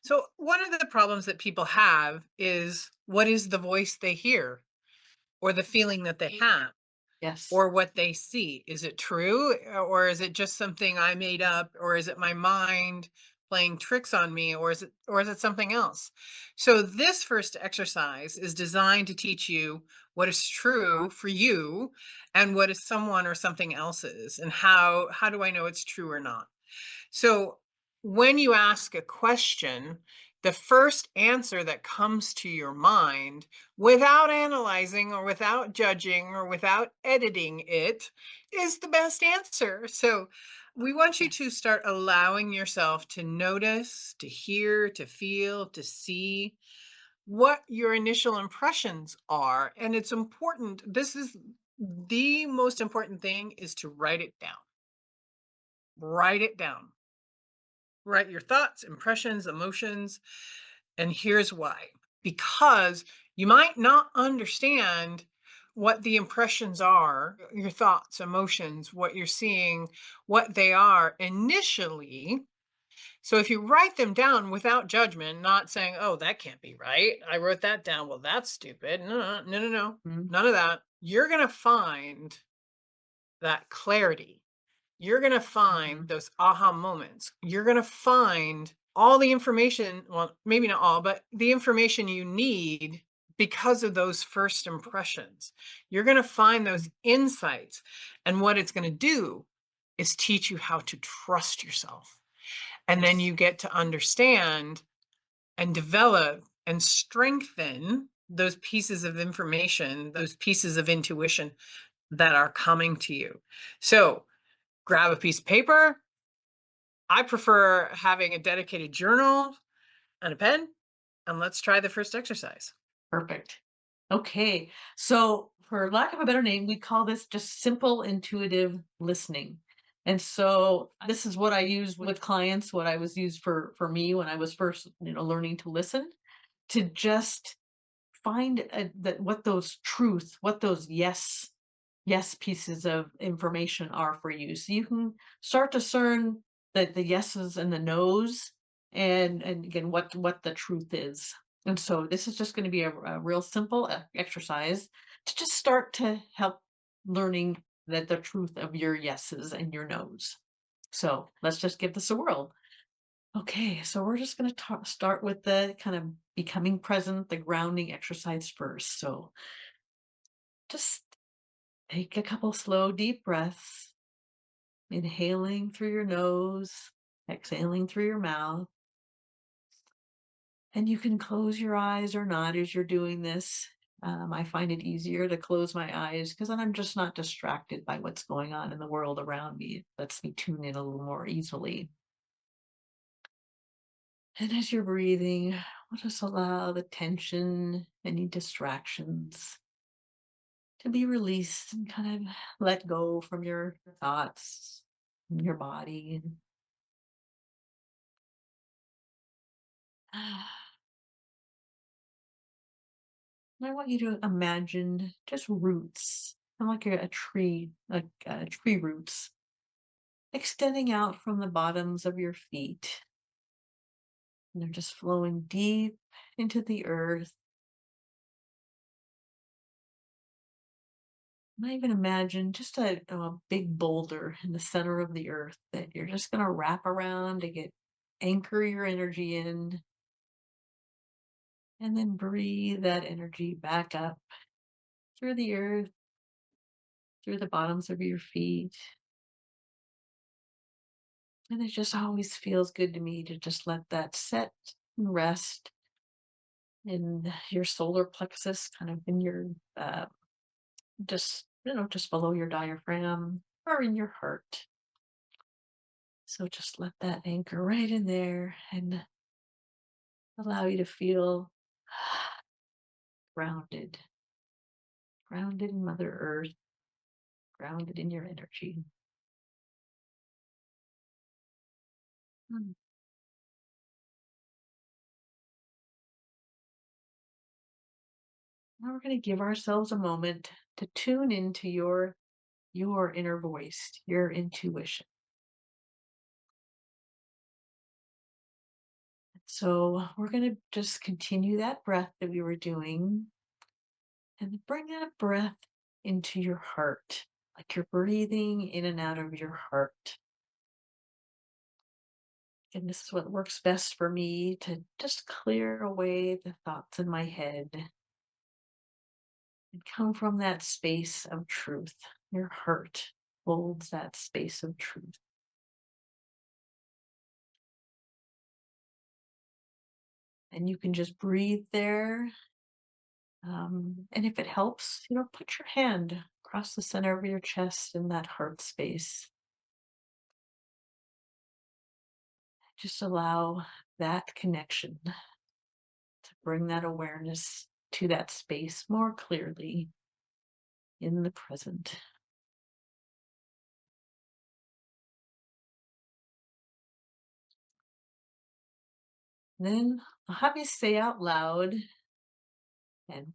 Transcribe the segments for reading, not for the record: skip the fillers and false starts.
So, one of the problems that people have is what is the voice they hear or the feeling that they have Yes. or what they see? Is it true or is it just something I made up or is it my mind playing tricks on me or is it something else? So, this first exercise is designed to teach you what is true for you and what is someone or something else's and how do I know it's true or not? So when you ask a question, the first answer that comes to your mind without analyzing or without judging or without editing it is the best answer. So we want you to Yes. start allowing yourself to notice, to hear, to feel, to see what your initial impressions are. And it's important. This is the most important thing is to write it down. Write it down. Write your thoughts, impressions, emotions. And here's why. Because you might not understand what the impressions are, your thoughts, emotions, what you're seeing, what they are initially. So if you write them down without judgment, not saying, oh, that can't be right. I wrote that down. Well, that's stupid. No, no, no, no, no. Mhm. None of that. You're going to find that clarity. You're going to find Mhm. those aha moments. You're going to find all the information, well, maybe not all, but the information you need because of those first impressions. You're going to find those insights. And what it's going to do is teach you how to trust yourself. And then Yes. you get to understand and develop and strengthen those pieces of information, those pieces of intuition that are coming to you. So, grab a piece of paper. I prefer having a dedicated journal and a pen, and let's try the first exercise. Perfect. Okay. So, for lack of a better name, we call this just simple intuitive listening. And so this is what I use with clients, what I was used for me when I was first, learning to listen, to just find that what those truth, what those yes pieces of information are for you. So you can start to discern the yeses and the nos, and again what the truth is. And so this is just going to be a real simple exercise to just start to help learning that the truth of your yeses and your nos. So let's just give this a whirl. Okay, so we're just going to start with the kind of becoming present, the grounding exercise first. So just take a couple slow, deep breaths, inhaling through your nose, exhaling through your mouth. And you can close your eyes or not as you're doing this. I find it easier to close my eyes because then I'm just not distracted by what's going on in the world around me. It lets me tune in a little more easily. And as you're breathing, we'll just allow the tension, any distractions to be released and kind of let go from your thoughts, and your body. And I want you to imagine just roots, kind of like a tree, like tree roots, extending out from the bottoms of your feet. And they're just flowing deep into the earth. And I even imagine just a big boulder in the center of the earth that you're just going to wrap around to get anchor your energy in, and then breathe that energy back up through the earth, through the bottoms of your feet. And it just always feels good to me to just let that set and rest in your solar plexus, kind of in your, uh, just below your diaphragm or in your heart. So just let that anchor right in there and allow you to feel grounded, grounded in Mother Earth, grounded in your energy. Mm. Now we're going to give ourselves a moment to tune into your inner voice, your intuition. So we're going to just continue that breath that we were doing and bring that breath into your heart, like you're breathing in and out of your heart. And this is what works best for me to just clear away the thoughts in my head and come from that space of truth. Your heart holds that space of truth. And you can just breathe there. And if it helps, put your hand across the center of your chest in that heart space. Just allow that connection to bring that awareness to that space more clearly in the present. Then I'll have you say out loud, and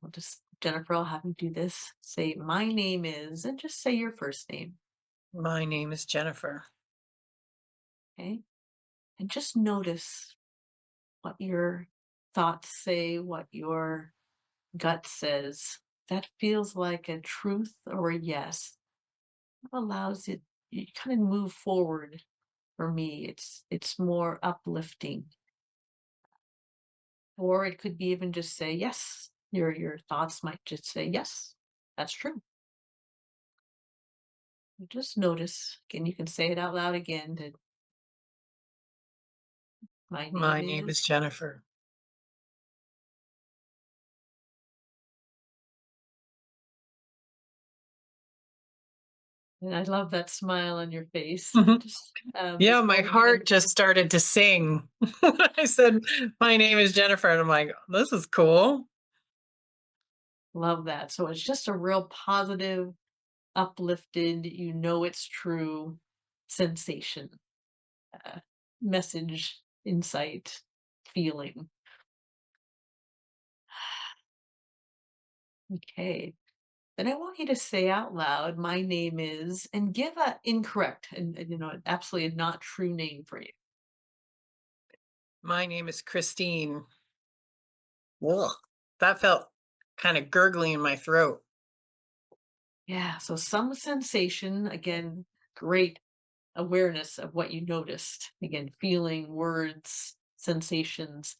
Jennifer, I'll have you do this. Say, my name is, and just say your first name. My name is Jennifer. Okay. And just notice what your thoughts say, what your gut says. That feels like a truth or a yes. It allows it, you kind of move forward. For me, it's more uplifting. Or it could be even just say yes. Your thoughts might just say yes. That's true. You just notice, and you can say it out loud again that my name My name is is, Jennifer. and I love that smile on your face. Mhm. Just Yeah, my before we heart end, just started to sing when I said, "My name is Jennifer," and I'm like, "This is cool." love that. So it's just a real positive, uplifted, it's true sensation, uh, message, insight, feeling. Okay. Then I want you to say out loud, my name is, and give a incorrect and absolutely not true name for you. My name is Christine. Ugh, that felt kinda gurgly in my throat. Yeah. So some sensation, again, great awareness of what you noticed. Again, feeling, words, sensations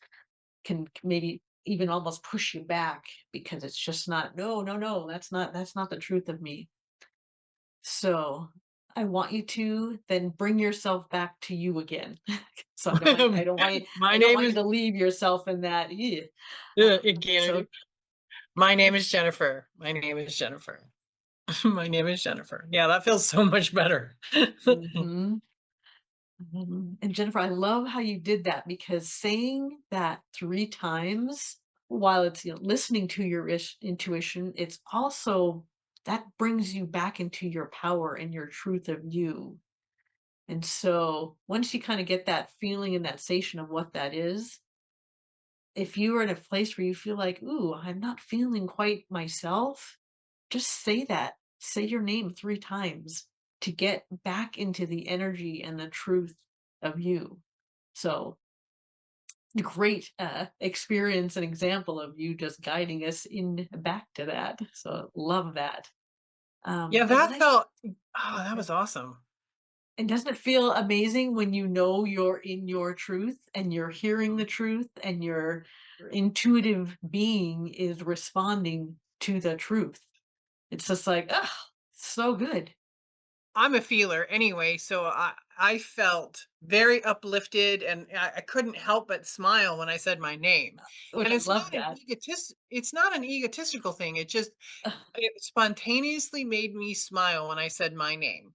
can maybe even almost push you back because it's just not, no, no, no, that's not the truth of me. So I want you to then bring yourself back to you again. So My I don't name want you is to leave yourself in that. "Ugh." again, So my name is Jennifer. My name is Jennifer. My name is Jennifer. Yeah, that feels so much better. mhm, and Jennifer, I love how you did that because saying that 3 times while it's, listening to your intuition, it's also that brings you back into your power and your truth of you. And so once you kind of get that feeling and that sensation of what that is, if you are in a place where you feel like, "Ooh, I'm not feeling quite myself," just say that. Say your name 3 times to get back into the energy and the truth of you. So, great, experience and example of you just guiding us in back to that. So, love that. Yeah, And then that felt that was awesome. and doesn't it feel amazing when you know you're in your truth and you're hearing the truth and your intuitive being is responding to the truth? It's just like, oh, so good. I'm a feeler anyway, so I felt very uplifted, and I couldn't help but smile when I said my name. Which And I love that. it's not an egotistical thing. It spontaneously made me smile when I said my name.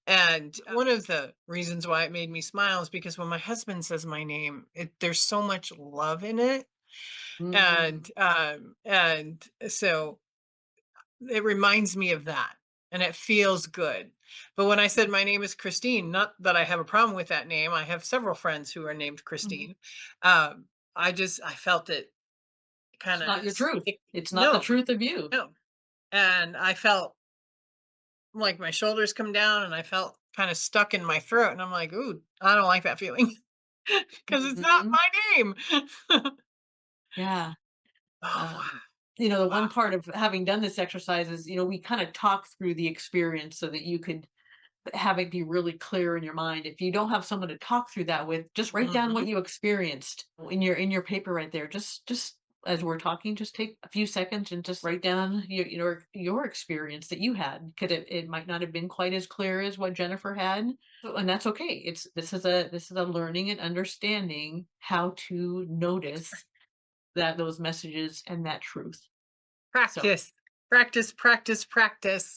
And one of the reasons why it made me smile is because when my husband says my name, there's so much love in it. Mm, And so it reminds me of that, and it feels good. But when I said my name is Christine, not that I have a problem with that name, I have several friends who are named mhm. Christine. I felt it It's kinda not your truth. stick. It's not the No, truth of you. no, and I felt like my shoulders come down, and I felt kinda stuck in my throat, and I'm like, "Ooh, I don't like that feeling." because it's not Mhm. my name. Yeah. Oh, Um, wow. the Wow. one part of having done this exercise is, we kind of talk through the experience so that you could have it be really clear in your mind. If you don't have someone to talk through that with, just write down Mhm. what you experienced in your paper right there. Just as we're talking, just take a few seconds and just write down your experience that you had, because it might not have been quite as clear as what Jennifer had. And that's okay. This is a learning and understanding how to notice that those messages and that truth. So Practice, practice, practice, practice.